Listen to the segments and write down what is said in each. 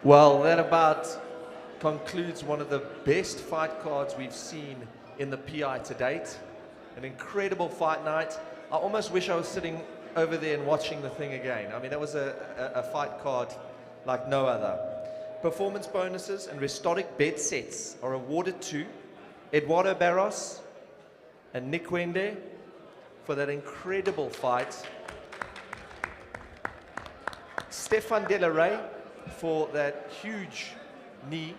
Well, that about concludes one of the best fight cards we've seen in the PI to date. An incredible fight night. I almost wish I was sitting over there and watching the thing again. I mean, that was a fight card like no other. Performance bonuses and historic bet sets are awarded to Eduardo Barros and Nick Wende for that incredible fight. Stefan De La Rey for that huge knee,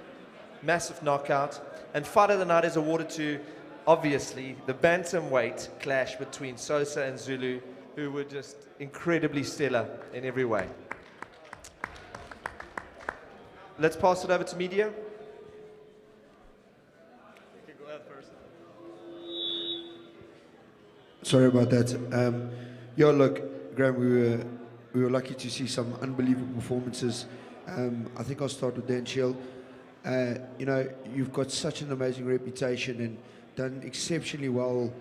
massive knockout. And fight of the night is awarded to, obviously, the Bantamweight clash between Sosa and Zulu, who were just incredibly stellar in every way. Let's pass it over to media. You can go ahead first. Sorry about that. Yeah, look, Graham, we were lucky to see some unbelievable performances. I think I'll start with Dan Shield. You know, you've got such an amazing reputation and done exceptionally well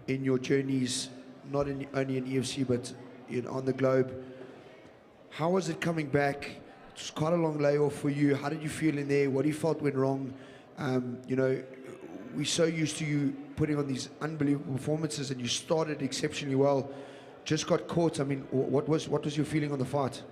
in your journeys, not only in EFC but on the globe. How was it coming back? It was quite a long layoff for you. How did you feel in there? What do you felt went wrong? You know, we're so used to you putting on these unbelievable performances, and you started exceptionally well. Just got caught. I mean, what was your feeling on the fight?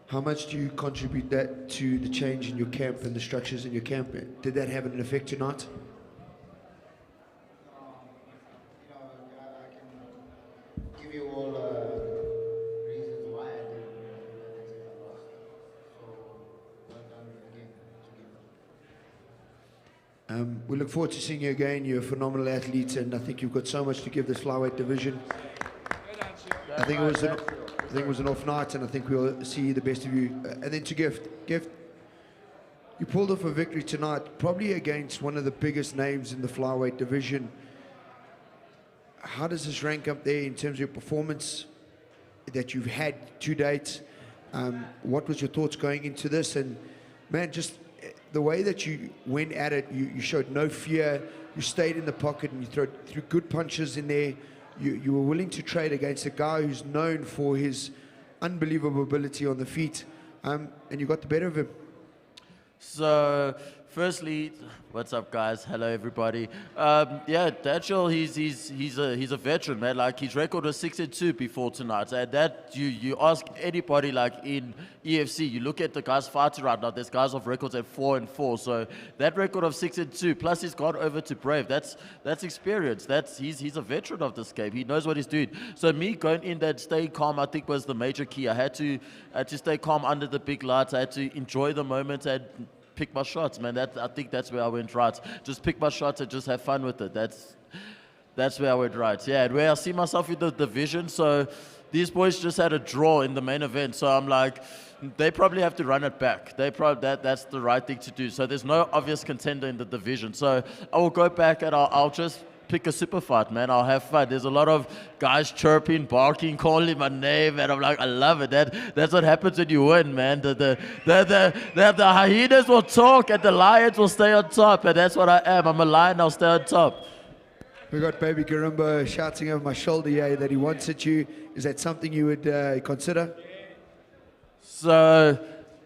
How much do you contribute that to the change in your camp and the structures in your camp? Did that have an effect tonight? I can give you all reasons why I didn't take a loss. So, well done again. We look forward to seeing you again. You're a phenomenal athlete, and I think you've got so much to give this flyweight division. I think it was an off night, and I think we'll see the best of you. And then to Gift, you pulled off a victory tonight, probably against one of the biggest names in the flyweight division. How does this rank up there in terms of your performance that you've had to date? What was your thoughts going into this? And man, just the way that you went at it, you showed no fear. You stayed in the pocket and you threw good punches in there. You were willing to trade against a guy who's known for his unbelievable ability on the feet, and you got the better of him. So Firstly, what's up, guys? Hello, everybody. Yeah, Dachel, he's a veteran, man. Like, his record was 6-2 before tonight. And that, you ask anybody, like, in EFC, you look at the guys fighting right now, there's guys of records at 4-4. So that record of 6-2, plus he's gone over to Brave, that's experience. He's a veteran of this game. He knows what he's doing. So me going in that staying calm, I think, was the major key. I had to stay calm under the big lights. I had to enjoy the moment and pick my shots, man. I think that's where I went right. Just pick my shots and just have fun with it. That's where I went right. Yeah, and where I see myself in the division. So these boys just had a draw in the main event. So I'm like, they probably have to run it back. That's the right thing to do. So there's no obvious contender in the division. So I will go back and I'll just pick a super fight, man. I'll have fun. There's a lot of guys chirping, barking, calling my name, and I'm like, I love it. That's what happens when you win, man. The hyenas will talk and the lions will stay on top, and that's what I am. I'm a lion, I'll stay on top. We got Baby Garimba shouting over my shoulder here that he wants at you. Is that something you would consider? So,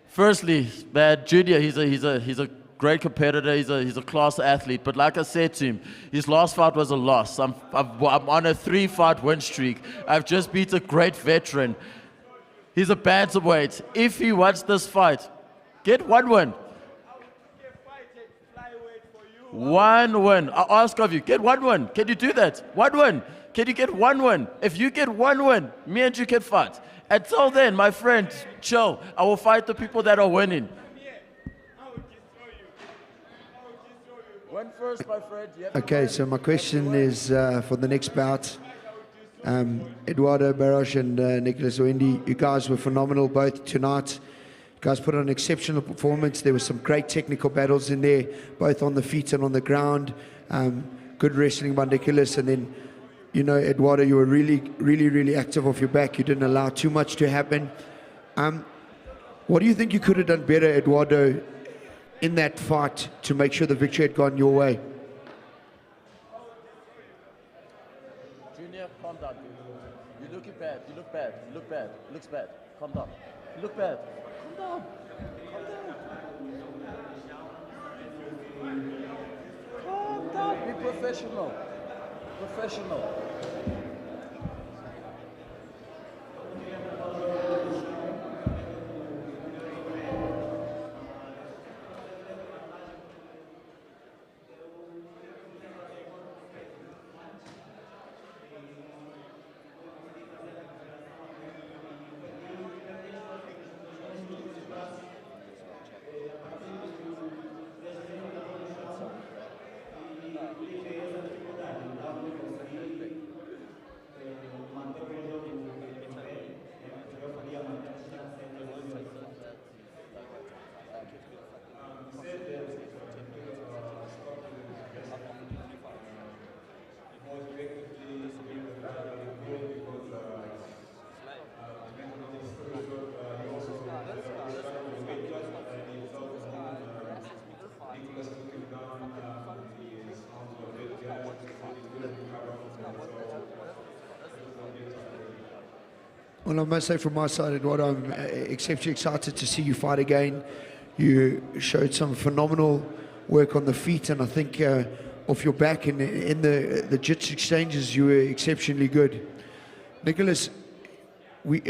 firstly, man, Junior, he's a great competitor. He's a class athlete. But like I said to him, his last fight was a loss. I'm on a 3-fight win streak. I've just beat a great veteran. He's a bantamweight. If he wants this fight, get one win. One win. I ask of you, get one win. Can you do that? One win. Can you get one win? If you get one win, me and you can fight. Until then, my friend, chill. I will fight the people that are winning. Win first, my friend. Okay, so my question is for the next bout. Eduardo Barros and Nicholas Wendy, you guys were phenomenal both tonight. You guys put on an exceptional performance. There were some great technical battles in there, both on the feet and on the ground. Good wrestling by Nicholas. And then, you know, Eduardo, you were really active off your back. You didn't allow too much to happen. What do you think you could have done better, Eduardo, in that fight to make sure the victory had gone your way? Junior, calm down. You're looking bad. You look bad. You look bad. It looks bad. Calm down. You look bad. Calm down. Calm down. Calm down. Be professional. Professional. Well, I must say from my side, Eduardo, I'm exceptionally excited to see you fight again. You showed some phenomenal work on the feet, and I think off your back and in the jits exchanges, you were exceptionally good. Nicholas, we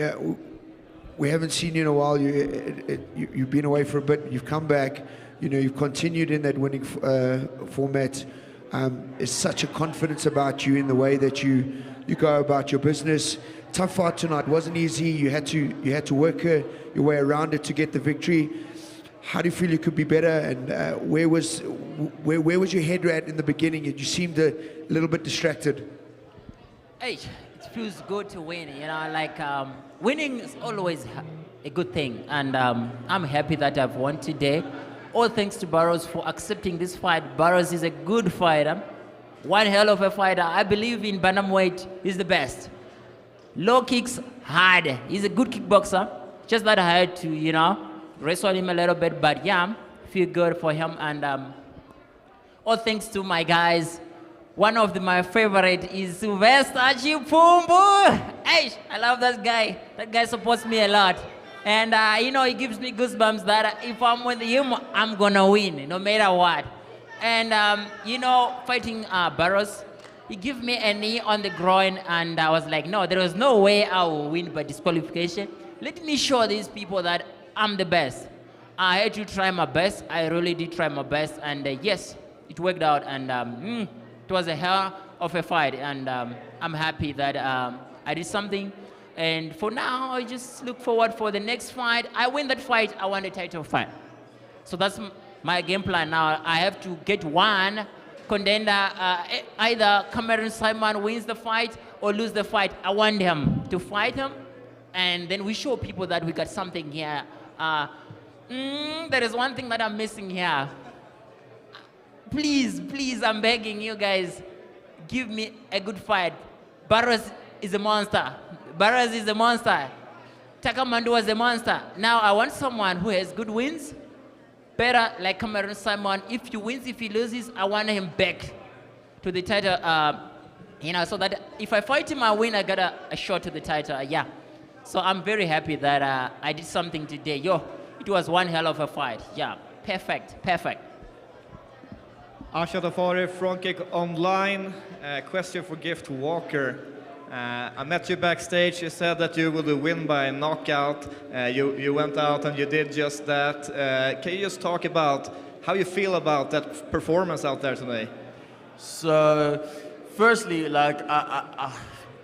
haven't seen you in a while. You've been away for a bit. You've come back. You know, you've continued in that winning format. There's such a confidence about you in the way that you go about your business. Tough fight tonight, wasn't easy. You had to work your way around it to get the victory. How do you feel you could be better? And where was your head at in the beginning? You seemed a little bit distracted. Hey, it feels good to win. You know, like winning is always a good thing, and I'm happy that I've won today. All thanks to Barros for accepting this fight. Barros is a good fighter, one hell of a fighter. I believe in Bantamweight, he's the best. Low kicks, hard. He's a good kickboxer. Just that I had to, you know, wrestle him a little bit, but yeah, feel good for him. And all thanks to my guys. One of my favorite is Sylvester Chipumbu. Hey, I love that guy. That guy supports me a lot. And, you know, it gives me goosebumps that if I'm with him, I'm going to win, no matter what. And, you know, fighting Barros, he gave me a knee on the groin, and I was like, no, there was no way I will win by disqualification. Let me show these people that I'm the best. I had to try my best. I really did try my best, and yes, it worked out, and it was a hell of a fight, and I'm happy that I did something. And for now, I just look forward for the next fight. I win that fight, I want a title fight. So that's my game plan now. I have to get one contender, either Cameron Simon wins the fight or lose the fight. I want him to fight him, and then we show people that we got something here. There is one thing that I'm missing here. Please, please, I'm begging you guys, give me a good fight. Barros is a monster. Barros is a monster. Takamandu was a monster. Now I want someone who has good wins, better like Cameron Simon. If he wins, if he loses, I want him back to the title. You know, so that if I fight him, I win, I got a shot to the title. Yeah. So I'm very happy that I did something today. Yo, it was one hell of a fight. Yeah, perfect, perfect. Asha Tafari, Front Kick Online. Question for Gift Walker. I met you backstage. You said that you would win by knockout. You went out and you did just that. Can you just talk about how you feel about that performance out there today? So, firstly, like,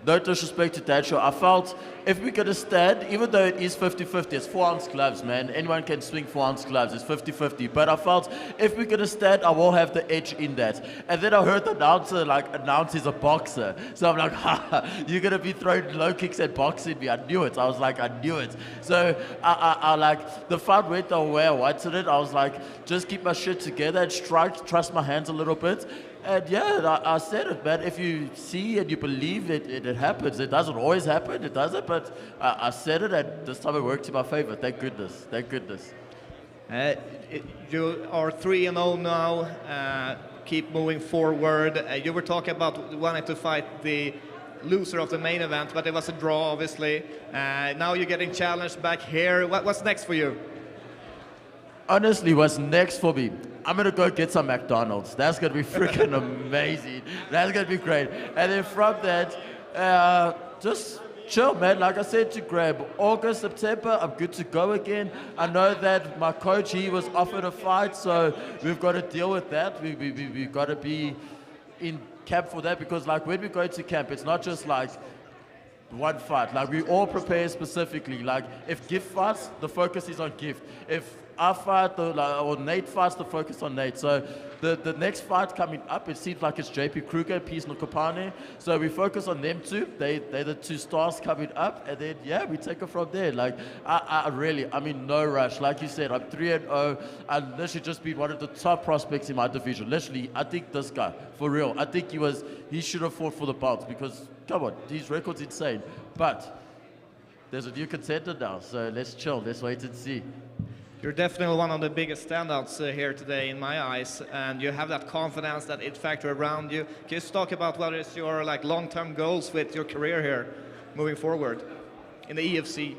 no disrespect to Dacho, I felt if we could have stand, even though it is 50-50, it's 4-ounce gloves, man. Anyone can swing 4-ounce gloves, it's 50-50. But I felt if we could have stand, I will have the edge in that. And then I heard the announcer, like, announce he's a boxer. So I'm like, ha, you're going to be throwing low kicks and boxing me. I knew it. I was like, I knew it. So I like, the fight went the way I wanted it. I was like, just keep my shit together and strike, trust my hands a little bit. And yeah, I said it, man. If you see and you believe it, it happens. It doesn't always happen, it doesn't, but I said it, and this time it worked in my favor. Thank goodness, thank goodness. You are 3-0 now. Keep moving forward. You were talking about wanting to fight the loser of the main event, but it was a draw, obviously. Now you're getting challenged back here. What's next for you? Honestly, what's next for me? I'm gonna go get some McDonald's. That's gonna be freaking amazing. That's gonna be great. And then from that, just chill, man. Like I said to Grab, August, September, I'm good to go again. I know that my coach, he was offered a fight, so we've got to deal with that. We've got to be in camp for that, because like when we go to camp, it's not just like one fight. Like we all prepare specifically. Like if Gift fights, the focus is on Gift. If I fight, or Nate fights, the focus on Nate. So the next fight coming up, it seems like it's JP Kruger, Peace Nkopane. So we focus on them two. They're the two stars coming up. And then, yeah, we take it from there. Like, I'm in no rush. Like you said, I'm 3-0. I literally just beat one of the top prospects in my division. Literally, I think this guy, for real, I think he should have fought for the belt, because, come on, his record's insane. But there's a new contender now, so let's chill. Let's wait and see. You're definitely one of the biggest standouts here today in my eyes, and you have that confidence, that it factor around you. Can you just talk about what is your like long-term goals with your career here, moving forward in the EFC?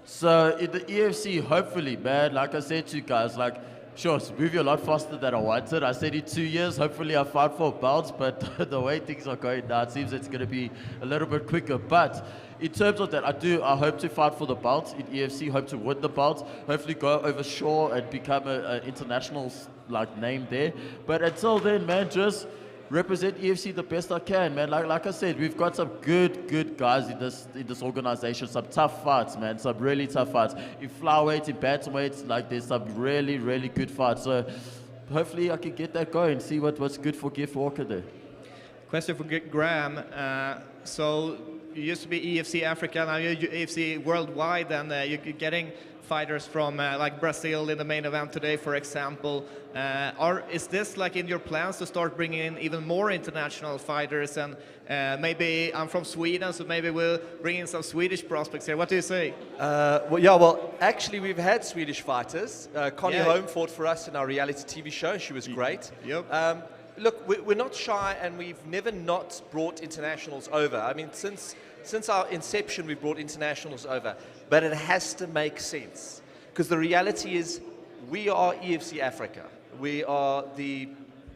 So in the EFC, hopefully, man, like I said to you guys, like, sure, it's moving a lot faster than I wanted. I said in 2 years, hopefully I fight for belts, but the way things are going now, it seems it's going to be a little bit quicker. But in terms of that, I hope to fight for the belt in EFC, hope to win the belt, hopefully go over shore and become an international like name there. But until then, man, just represent EFC the best I can, man. Like I said, we've got some good guys in this organization, some tough fights, man, some really tough fights. In Flyweight, in Bantamweight, like there's some really good fights. So hopefully I can get that going, see what's good for Gift Walker there. Question for Graham. So you used to be EFC Africa, now you're EFC worldwide, and you're getting fighters from like Brazil in the main event today, for example. Is this like in your plans to start bringing in even more international fighters? And maybe I'm from Sweden, so maybe we'll bring in some Swedish prospects here. What do you say? Well, actually, we've had Swedish fighters. Connie Holm fought for us in our reality TV show. She was great. Yep. look, we're not shy, and we've never not brought internationals over. I mean, since our inception, we've brought internationals over, but it has to make sense, because the reality is we are EFC Africa. We are the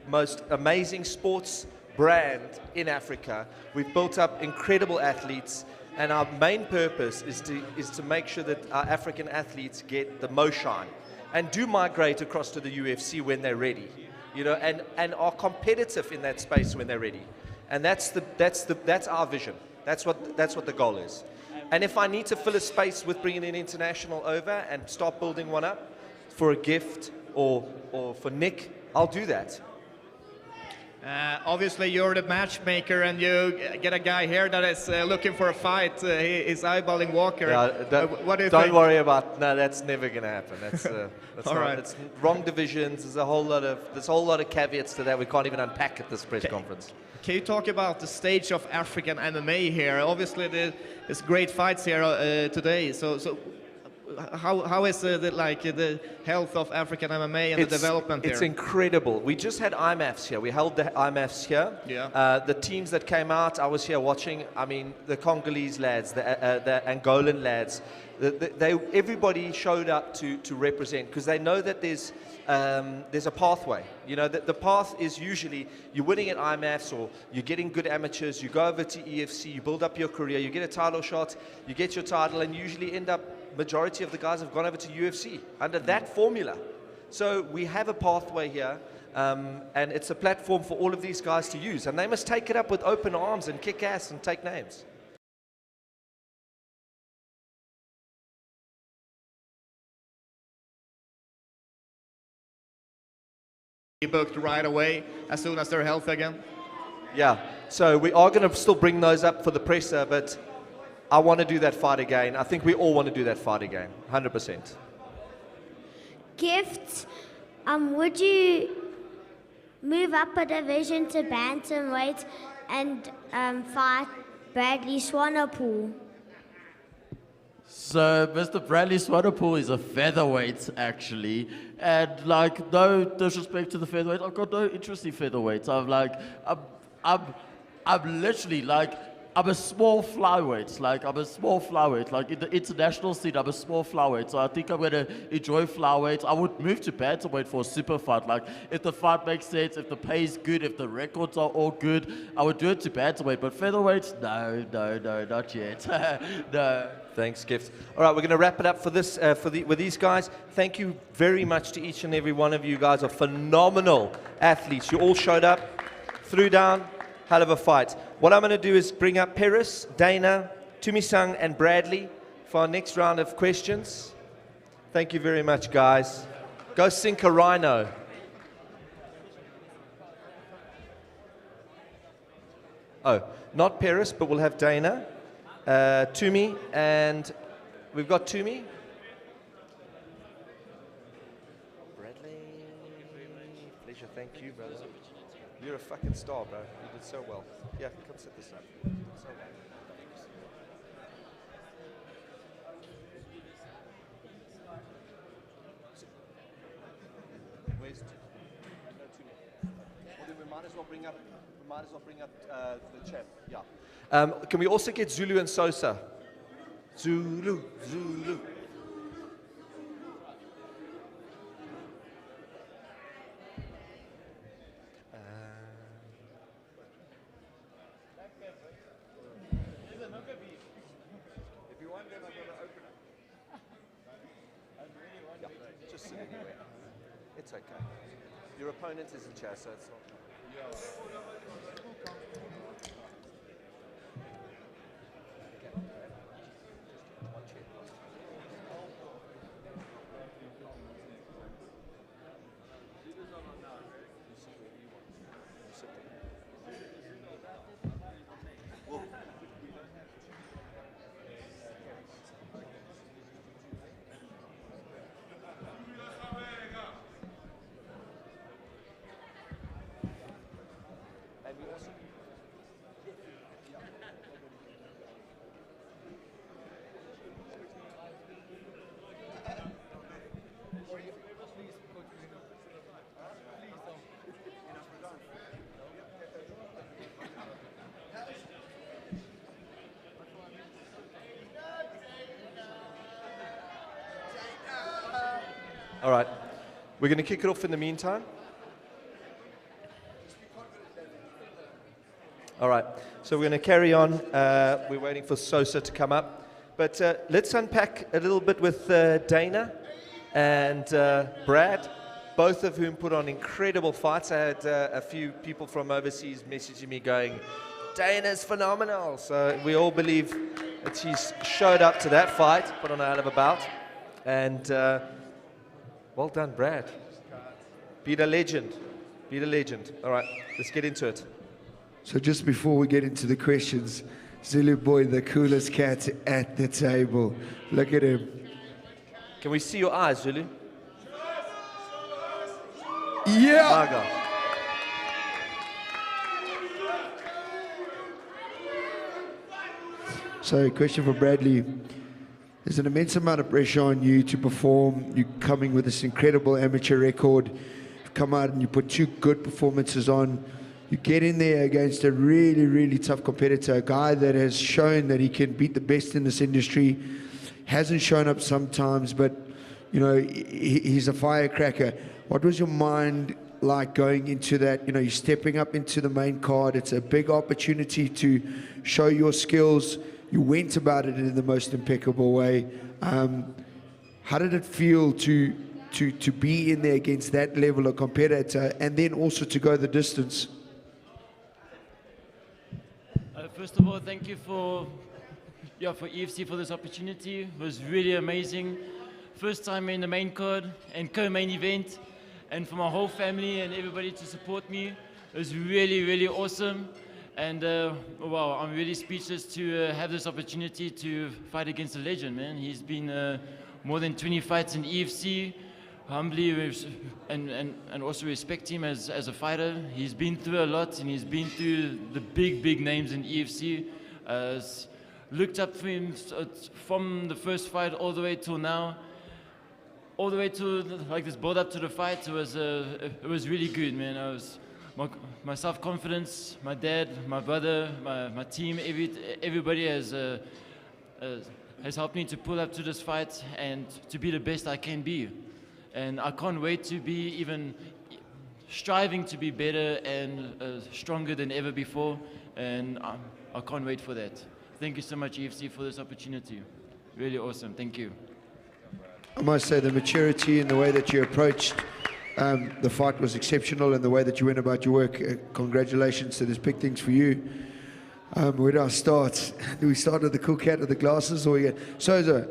most amazing sports brand in Africa. We've built up incredible athletes, and our main purpose is to make sure that our African athletes get the most shine and do migrate across to the UFC when they're ready, you know, and are competitive in that space when they're ready. And that's our vision. That's what the goal is. And if I need to fill a space with bringing an international over and start building one up for a gift or for Nick, I'll do that. Obviously, you're the matchmaker, and you get a guy here that is looking for a fight. He is eyeballing Walker. Yeah, what do you don't think? worry about. No, that's never going to happen. That's All right. It's wrong divisions. There's a whole lot of caveats to that we can't even unpack at this press conference. Can you talk about the stage of African MMA here? Obviously, there's great fights here today. So how is the health of African MMA and the development there? It's incredible. We just had IMAFs here. We held the IMAFs here. Yeah. The teams that came out, I was here watching. I mean, the Congolese lads, the Angolan lads, everybody showed up to represent, because they know that there's a pathway. You know, the path is usually you're winning at IMAFs, or you're getting good amateurs, you go over to EFC, you build up your career, you get a title shot, you get your title, and you usually end up, majority of the guys have gone over to UFC under that formula. So we have a pathway here, and it's a platform for all of these guys to use, and they must take it up with open arms and kick ass and take names. Booked right away as soon as they're healthy again? Yeah, so we are going to still bring those up for the presser, but I want to do that fight again. I think we all want to do that fight again, 100%. Gift, would you move up a division to Bantamweight and fight Bradley Swanepoel? So Mr. Bradley Swanepoel is a featherweight, actually, and like, no disrespect to the featherweight, I've got no interest in featherweights. I'm literally like, I'm a small flyweight, like in the international scene, I'm a small flyweight, so I think I'm going to enjoy flyweight. I would move to bantamweight for a super fight, like if the fight makes sense, if the pay is good, if the records are all good, I would do it to bantamweight, but featherweight, no, not yet, no. Thanks, Gift. All right, we're going to wrap it up for this with these guys. Thank you very much to each and every one of you. You guys are phenomenal athletes. You all showed up, threw down, hell of a fight. What I'm going to do is bring up Paris, Dana, Tumisang, and Bradley for our next round of questions. Thank you very much, guys. Go sink a rhino. Oh, not Paris, but we'll have Dana, Tumi, and we've got Tumi. Bradley. Pleasure, thank you, brother. You're a fucking star, bro. You did so well. Yeah, come sit this up. So well. Where's no, Tumi? Well, then we might as well bring up the chap. Yeah. Can we also get Zulu and Sosa? Zulu. If you want them, I'm going to open it. Yeah, just sit anywhere. It's okay. Your opponent is in chair, so it's not. All right. We're going to kick it off in the meantime. All right. So we're going to carry on. We're waiting for Sosa to come up. But let's unpack a little bit with Dana and Brad, both of whom put on incredible fights. I had a few people from overseas messaging me going, Dana's phenomenal. So we all believe that he's showed up to that fight, put on a hell of a bout. And well done, Brad. Beat a legend. Beat a legend. All right, let's get into it. So just before we get into the questions, Zulu boy, the coolest cat at the table. Look at him. Can we see your eyes, Zulu? Yeah! My God. So, question for Bradley. There's an immense amount of pressure on you to perform. You're coming with this incredible amateur record. You've come out and you put 2 good performances on. You get in there against a really, really tough competitor, a guy that has shown that he can beat the best in this industry. Hasn't shown up sometimes, but, you know, he's a firecracker. What was your mind like going into that? You know, you're stepping up into the main card. It's a big opportunity to show your skills. You went about it in the most impeccable way. How did it feel to be in there against that level of competitor and then also to go the distance? First of all, thank you for EFC for this opportunity. It was really amazing. First time in the main card and co-main event, and for my whole family and everybody to support me. It was really, really awesome. And wow, I'm really speechless to have this opportunity to fight against a legend, man. He's been more than 20 fights in EFC. Humbly and also respect him as a fighter. He's been through a lot, and he's been through the big names in EFC. Looked up to him from the first fight all the way till now, all the way to like this build up to the fight. It was really good, man. My self-confidence, my dad, my brother, my team, everybody has helped me to pull up to this fight and to be the best I can be. And I can't wait to be even striving to be better and stronger than ever before. And I can't wait for that. Thank you so much, EFC, for this opportunity. Really awesome. Thank you. I must say the maturity and the way that you approached the fight was exceptional, and the way that you went about your work. Congratulations. So there's big things for you. Where do I start? Do we start with the cool cat with the glasses, or we get Sosa?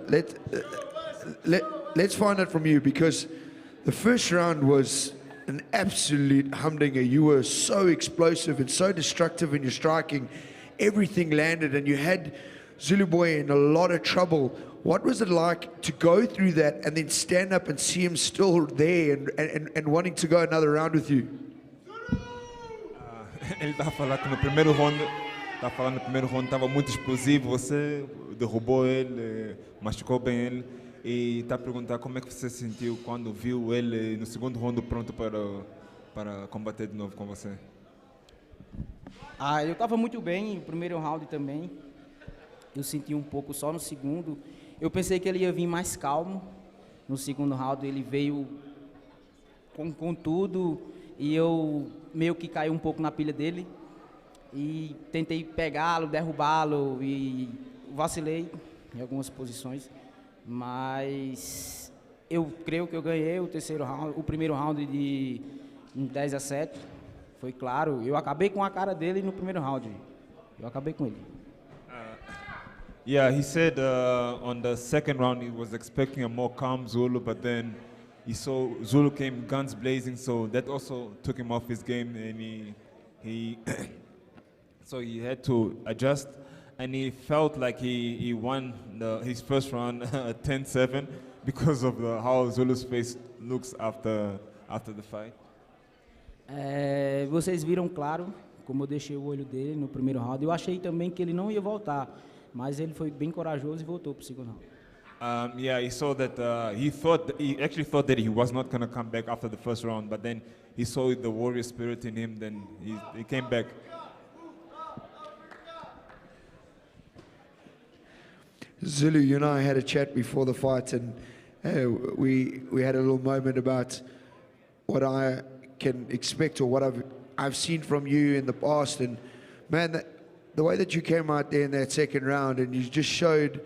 Let's find out from you, because the first round was an absolute humdinger. You were so explosive and so destructive in your striking. Everything landed, and you had Zulu boy in a lot of trouble. What was it like to go through that and then stand up and see him still there and wanting to go another round with you? Ele estava falando que no primeiro round, estava muito explosivo. Você derrubou ele, machucou bem ele. E está a perguntar como é que você se sentiu quando viu ele no segundo round pronto para combater de novo com você. Eu estava muito bem no primeiro round também. Eu senti um pouco só no segundo. Eu pensei que ele ia vir mais calmo. No segundo round ele veio com tudo e eu meio que caí um pouco na pilha dele. E tentei pegá-lo, derrubá-lo e vacilei em algumas posições. Mas eu creio que eu ganhei o primeiro round de 10-7. Foi claro. Eu acabei com a cara dele no primeiro round. Eu acabei com ele. Yeah, he said on the second round he was expecting a more calm Zulu, but then he saw Zulu came guns blazing, so that also took him off his game, and he so he had to adjust. And he felt like he won his first round 10-7 because of how Zulu's face looks after the fight. Vocês viram, claro, como eu deixei o olho dele no primeiro round. Eu achei também que ele não ia voltar, mas ele foi bem corajoso e voltou para o segundo round. Yeah, he saw that he actually thought that he was not going to come back after the first round, but then he saw the warrior spirit in him, then he came back. Zulu, you and I had a chat before the fight, and we had a little moment about what I can expect or what I've seen from you in the past, and man, the way that you came out there in that second round and you just showed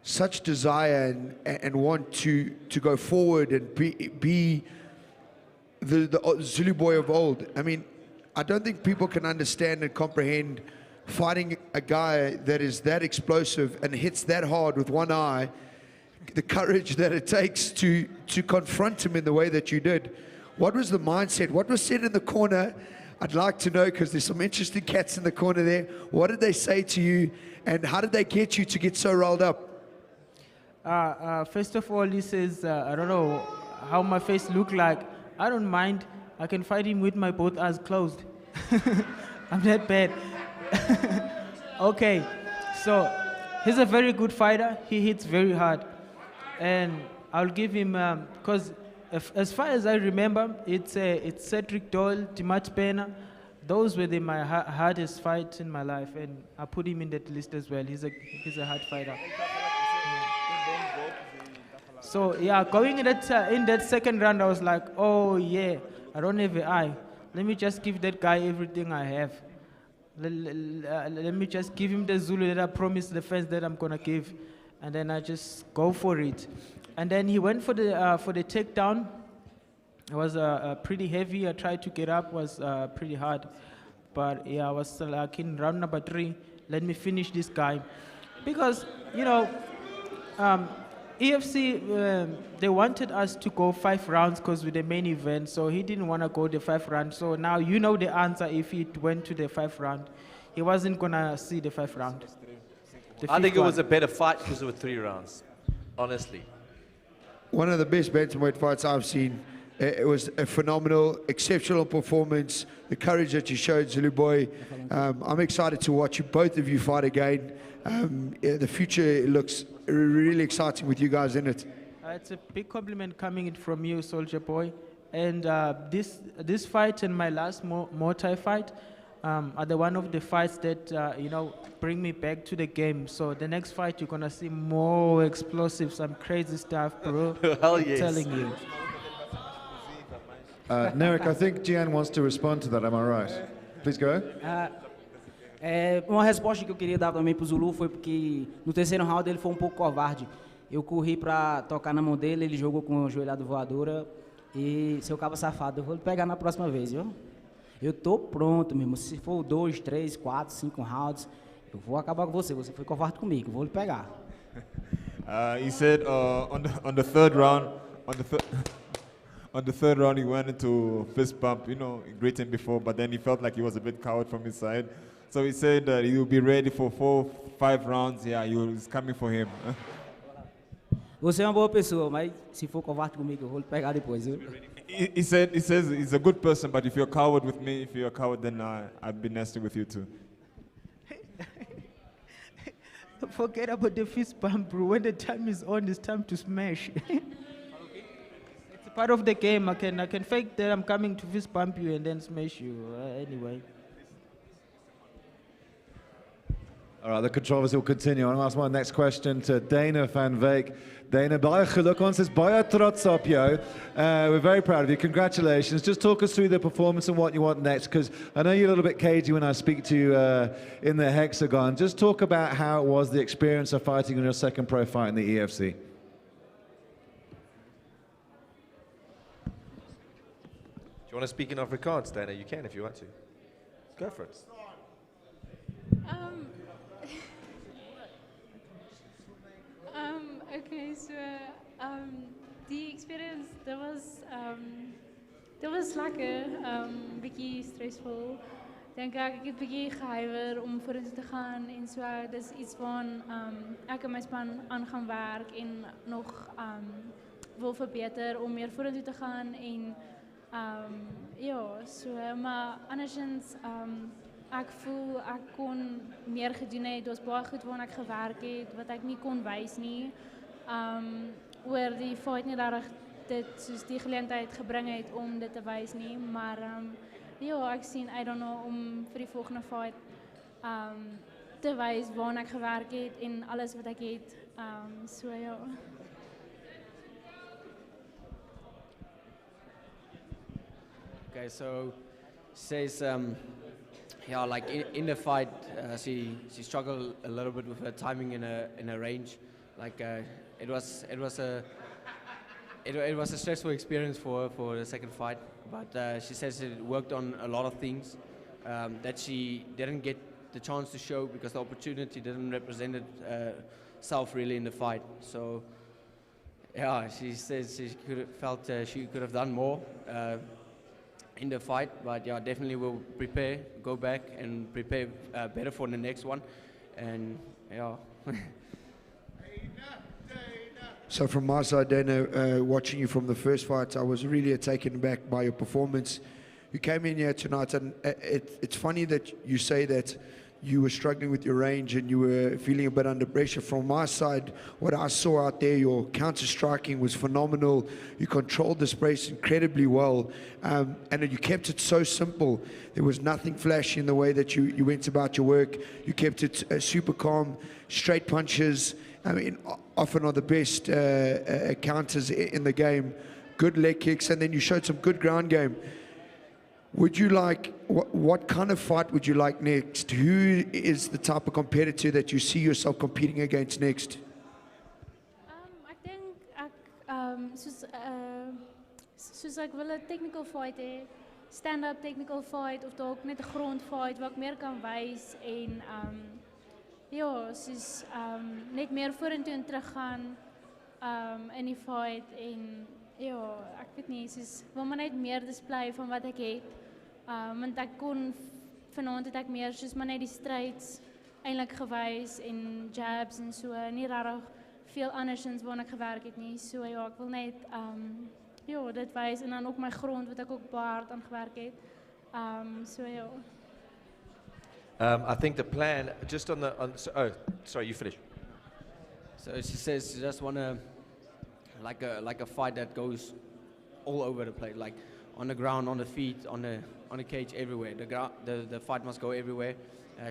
such desire and want to go forward and be the Zulu boy of old. I mean, I don't think people can understand and comprehend fighting a guy that is that explosive and hits that hard with one eye, the courage that it takes to confront him in the way that you did. What was the mindset? What was said in the corner? I'd like to know, because there's some interesting cats in the corner there. What did they say to you, and how did they get you to get so rolled up? First of all, he says, I don't know how my face look like. I don't mind. I can fight him with my both eyes closed. I'm that bad. Okay, so he's a very good fighter. He hits very hard. And I'll give him, because as far as I remember, it's Cedric Doyle, Dimash Pena. Those were my hardest fights in my life, and I put him in that list as well. He's a hard fighter. So yeah, going in that second round, I was like, oh yeah, I don't have an eye. Let me just give that guy everything I have. Let me just give him the Zulu that I promised the fans that I'm gonna give, and then I just go for it. And then he went for the takedown. It was pretty heavy. I tried to get up, was pretty hard, but yeah, I was like in round number 3. Let me finish this guy, because you know, EFC they wanted us to go 5 rounds because with the main event, so he didn't want to go the 5th round. So now you know the answer. If he went to the 5th round, he wasn't gonna see the 5th round. I think it was a better fight because there were 3 rounds, honestly. One of the best bantamweight fights I've seen. It was a phenomenal, exceptional performance. The courage that you showed, Zulu boy. I'm excited to watch you, both of you fight again. The future looks really exciting with you guys in it. It's a big compliment coming in from you, Soldier Boy. And this fight and my last Muay Thai fight are the one of the fights that you know, bring me back to the game. So the next fight you're gonna see more explosive, some crazy stuff, bro. Hell yes. I'm telling you. Nerek, I think Gian wants to respond to that. Am I right? Please go. Uma resposta que eu queria dar também pro Zulu foi porque no terceiro round ele foi um pouco covarde. Eu corri para tocar na mão dele, ele jogou com a joelhada voadora e seu cabo safado, eu vou pegar na próxima vez, viu? Eu tô pronto, mesmo. Se for 2, 3, 4, 5 rounds, eu vou acabar com você. Você foi covarde comigo, eu vou lhe pegar. He said on the third round, on the third round he went into fist bump. You know, greet him before, but then he felt like he was a bit coward from his side. So he said that he will be ready for 4, 5 rounds. Yeah, he was coming for him. Você é uma boa pessoa, mas se for covarde comigo, eu vou lhe pegar depois, viu? He says he's a good person, but if you're a coward with me, if you're a coward, then I'd be nasty with you too. Forget about the fist bump, bro. When the time is on, it's time to smash. It's a part of the game. I can fake that I'm coming to fist bump you and then smash you. Anyway. All right, the controversy will continue. I'm going to ask my next question to Dana van Wyk. Dana, baie geluk. Ons is baie trots op jou. We're very proud of you. Congratulations. Just talk us through the performance and what you want next, because I know you're a little bit cagey when I speak to you in the Hexagon. Just talk about how it was, the experience of fighting in your second pro fight in the EFC. Do you want to speak in Afrikaans, Dana? You can if you want to. Go for it. Okay, so the experience that was lekker, bietjie stressvol. Dink ek het bietjie gehuiwer om vorentoe te gaan en so dis iets waaraan ek en my span aan gaan werk en nog wil verbeter om meer vorentoe te gaan en ja, so maar andersins ek voel ek kon meer gedoen het. Dit was baie goed waaraan ek gewerk het wat ek nie kon wys nie. Oor die fight nie reg dit soos die geleentheid gebring het om dit te wys nie, maar ja, ek sien I don't know om vir die volgende fight te wys waaraan ek gewerk het en alles wat ek het. So ja. Okay, so says, yeah, like in the fight, she struggled a little bit with her timing in her range. Like it was a stressful experience for the second fight, but she says it worked on a lot of things that she didn't get the chance to show because the opportunity didn't represent itself really in the fight. So yeah, she says she she could have done more in the fight, but yeah, definitely will prepare, go back and prepare better for the next one, and yeah. So from my side, Dana, watching you from the first fight, I was really taken aback by your performance. You came in here tonight, and it's funny that you say that you were struggling with your range and you were feeling a bit under pressure. From my side, what I saw out there, your counter-striking was phenomenal. You controlled the space incredibly well, and you kept it so simple. There was nothing flashy in the way that you went about your work. You kept it super calm, straight punches. I mean, often are the best counters in the game. Good leg kicks, and then you showed some good ground game. Would you like, what kind of fight would you like next? Who is the type of competitor that you see yourself competing against next? Ek dink soos ek wil 'n technical fight hê, stand-up technical fight of dalk net 'n grond fight waar ek meer kan wys en ja, soos net meer vorentoe en terug gaan in die fight en ja, ek weet nie, soos wil maar net meer display van wat ek het. Want ek kon vanaand het ek meer soos maar net die strides eintlik gewys en jabs en so, nie regtig veel andersins waarna ek gewerk het nie. So ja, ek wil net ja, dit wys en dan ook my grond wat ek ook baie hard aan gewerk het. So ja. I think the plan, just on the, oh, sorry, you finish. So she says she just want to, like a fight that goes all over the place, like on the ground, on the feet, on the cage, everywhere. The fight must go everywhere.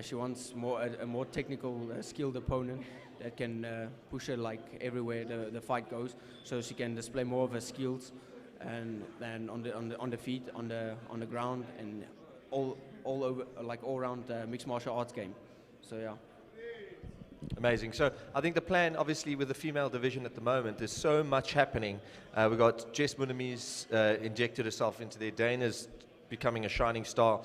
She wants a more technical, skilled opponent that can push her like everywhere the fight goes, so she can display more of her skills, and on the feet, on the ground, and all over, like all around mixed martial arts game. So yeah. Amazing. So I think the plan, obviously, with the female division at the moment, there's so much happening. We've got Jess Munamis injected herself into there. Dana's becoming a shining star.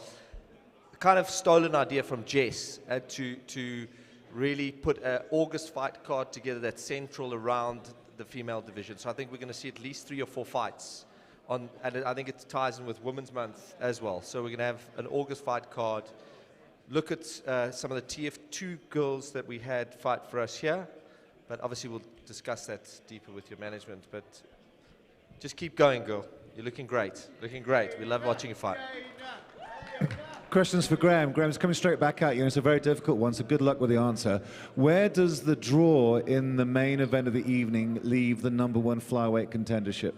Kind of stole an idea from Jess to really put an August fight card together that's central around the female division. So I think we're going to see at least 3 or 4 fights. And I think it ties in with Women's Month as well. So we're going to have an August fight card. Look at some of the TF2 girls that we had fight for us here. But obviously we'll discuss that deeper with your management. But just keep going, girl. You're looking great. Looking great. We love watching you fight. Questions for Graham. Graham's coming straight back at you, and it's a very difficult one, so good luck with the answer. Where does the draw in the main event of the evening leave the #1 flyweight contendership?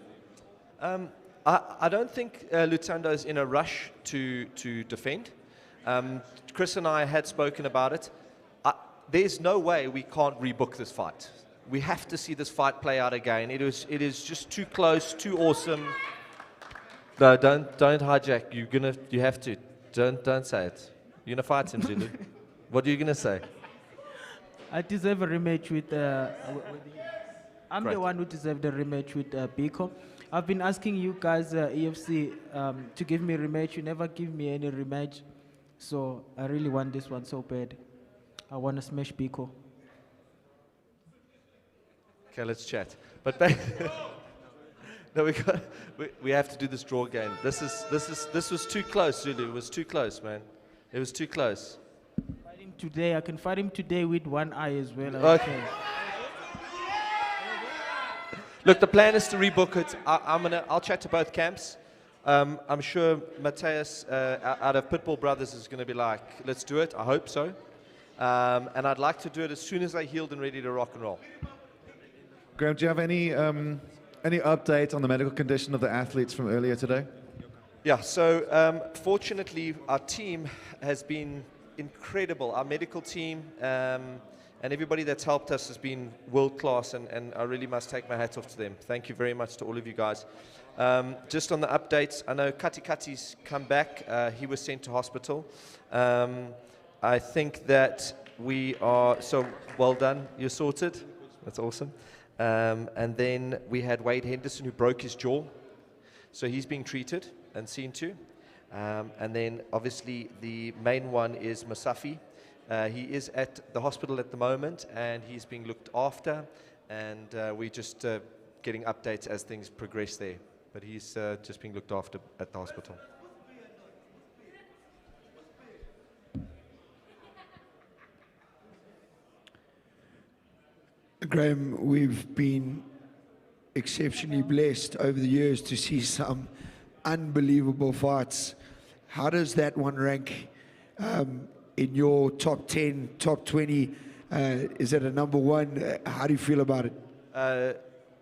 I don't think Lutando is in a rush to defend. Chris and I had spoken about it. There's no way we can't rebook this fight. We have to see this fight play out again. It is just too close, too awesome. No, don't hijack. You have to. Don't say it. You're gonna fight him, Zulu. What are you gonna say? I deserve a rematch with. I'm the one who deserved a rematch with Biko. I've been asking you guys, EFC, to give me a rematch. You never give me any rematch. So I really want this one so bad. I want to smash Biko. Okay, let's chat. But no, we have to do this draw game. This was too close, Zulu. It was too close, man. It was too close. Fight him today. I can fight him today with one eye as well. Okay. Look, the plan is to rebook it. I'll chat to both camps. I'm sure Mateus out of Pitbull Brothers is going to be like, let's do it. I hope so. And I'd like to do it as soon as they're healed and ready to rock and roll. Graham, do you have any update on the medical condition of the athletes from earlier today? Yeah, so fortunately, our team has been incredible. Our medical team and everybody that's helped us has been world class, and I really must take my hat off to them. Thank you very much to all of you guys. Just on the updates, I know Kati's come back. He was sent to hospital. I think that we are, so well done, you're sorted. That's awesome. And then we had Wade Henderson who broke his jaw. So he's being treated and seen to. And then obviously the main one is Musafi. He is at the hospital at the moment and he's being looked after. And we're just getting updates as things progress there. But he's just being looked after at the hospital. Graham, we've been exceptionally blessed over the years to see some unbelievable fights. How does that one rank in your top 10, top 20? Is it a number one? How do you feel about it?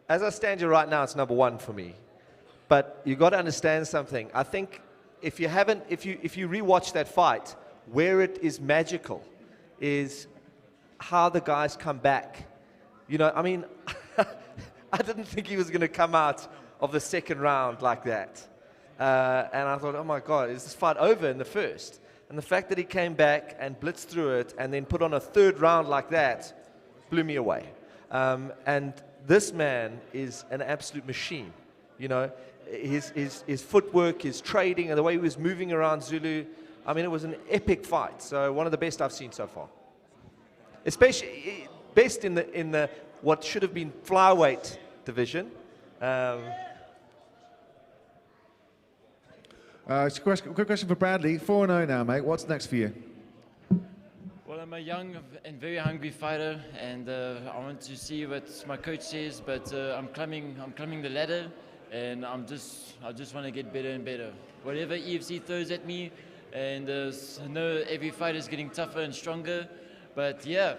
As I stand here right now, it's number one for me. But you got to understand something. I think if you rewatch that fight, where it is magical is how the guys come back. You know, I mean, I didn't think he was going to come out of the second round like that. And I thought, oh my God, is this fight over in the first? And the fact that he came back and blitzed through it and then put on a third round like that blew me away. And this man is an absolute machine. You know, his footwork, his trading, and the way he was moving around Zulu. I mean, it was an epic fight. So one of the best I've seen so far. Especially best in the what should have been flyweight division. Quick question for Bradley. 4-0 now, mate. What's next for you? Well, I'm a young and very hungry fighter, and I want to see what my coach says. But I'm climbing the ladder, and I just want to get better and better. Whatever EFC throws at me, and I know every fight is getting tougher and stronger. But yeah,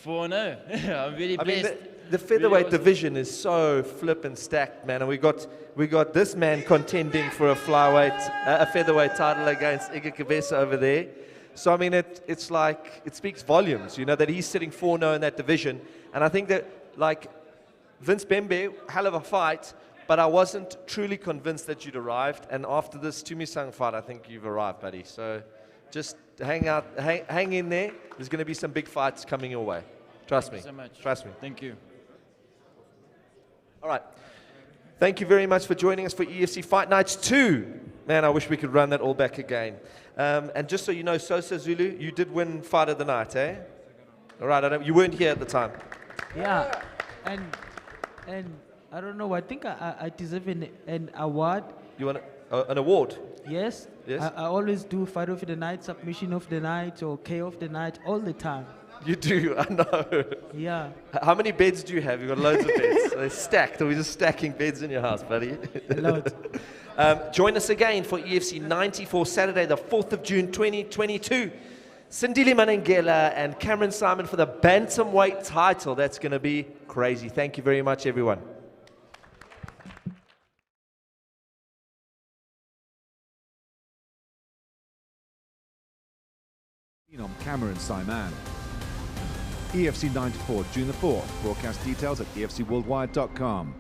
4-0. I'm really blessed. I mean, the featherweight division is so flippin' stacked, man, and we got this man contending for a featherweight title against Iga Kavesa over there. So I mean, it's like it speaks volumes, you know, that he's sitting 4-0 in that division. And I think that like Vince Bembe, hell of a fight, but I wasn't truly convinced that you'd arrived. And after this Tumisang fight, I think you've arrived, buddy. So just hang in there. There's going to be some big fights coming your way. Trust me. Thank you so much. Trust me. Thank you. All right. Thank you very much for joining us for EFC Fight Nights 2. Man, I wish we could run that all back again. And just so you know, Sosa Zulu, you did win Fight of the Night, eh? All right, you weren't here at the time. Yeah, and I don't know, I think I deserve an award. You want an award? Yes. Yes. I always do Fight of the Night, Submission of the Night, or KO of the Night all the time. You do, I know. Yeah. How many beds do you have? You've got loads of beds. They're stacked. Are we just stacking beds in your house, buddy? Loads. Join us again for EFC 94 Saturday, the 4th of June, 2022. Sindili Manengela and Cameron Simon for the Bantamweight title. That's going to be crazy. Thank you very much, everyone. Cameron Simon. EFC 94, June the 4th. Broadcast details at efcworldwide.com.